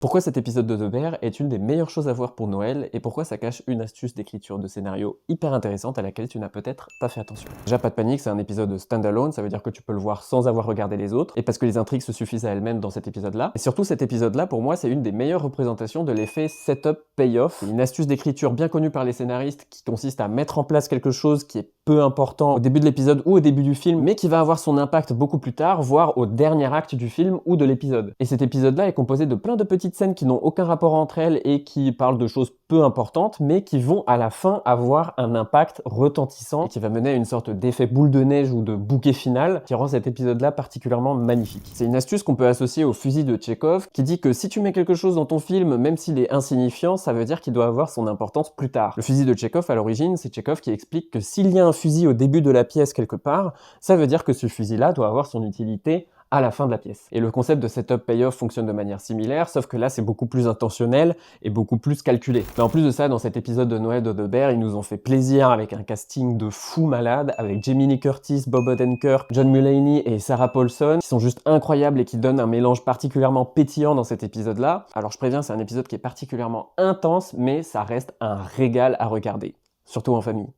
Pourquoi cet épisode de The Bear est une des meilleures choses à voir pour Noël et pourquoi ça cache une astuce d'écriture de scénario hyper intéressante à laquelle tu n'as peut-être pas fait attention. Déjà, pas de panique, c'est un épisode standalone, ça veut dire que tu peux le voir sans avoir regardé les autres, et parce que les intrigues se suffisent à elles-mêmes dans cet épisode-là. Et surtout, cet épisode-là, pour moi, c'est une des meilleures représentations de l'effet setup-payoff. C'est une astuce d'écriture bien connue par les scénaristes qui consiste à mettre en place quelque chose qui est peu important au début de l'épisode ou au début du film, mais qui va avoir son impact beaucoup plus tard, voire au dernier acte du film ou de l'épisode. Et cet épisode-là est composé de plein de petites scènes qui n'ont aucun rapport entre elles et qui parlent de choses peu importantes, mais qui vont à la fin avoir un impact retentissant et qui va mener à une sorte d'effet boule de neige ou de bouquet final qui rend cet épisode-là particulièrement magnifique. C'est une astuce qu'on peut associer au fusil de Tchekhov qui dit que si tu mets quelque chose dans ton film, même s'il est insignifiant, ça veut dire qu'il doit avoir son importance plus tard. Le fusil de Tchekhov, à l'origine, c'est Tchekhov qui explique que s'il y a un fusil au début de la pièce quelque part, ça veut dire que ce fusil-là doit avoir son utilité à la fin de la pièce. Et le concept de setup-payoff fonctionne de manière similaire, sauf que là c'est beaucoup plus intentionnel et beaucoup plus calculé. Mais en plus de ça, dans cet épisode de Noël de The Bear, ils nous ont fait plaisir avec un casting de fou malade, avec Jamie Lee Curtis, Bob Odenkirk, John Mulaney et Sarah Paulson, qui sont juste incroyables et qui donnent un mélange particulièrement pétillant dans cet épisode-là. Alors je préviens, c'est un épisode qui est particulièrement intense, mais ça reste un régal à regarder, surtout en famille.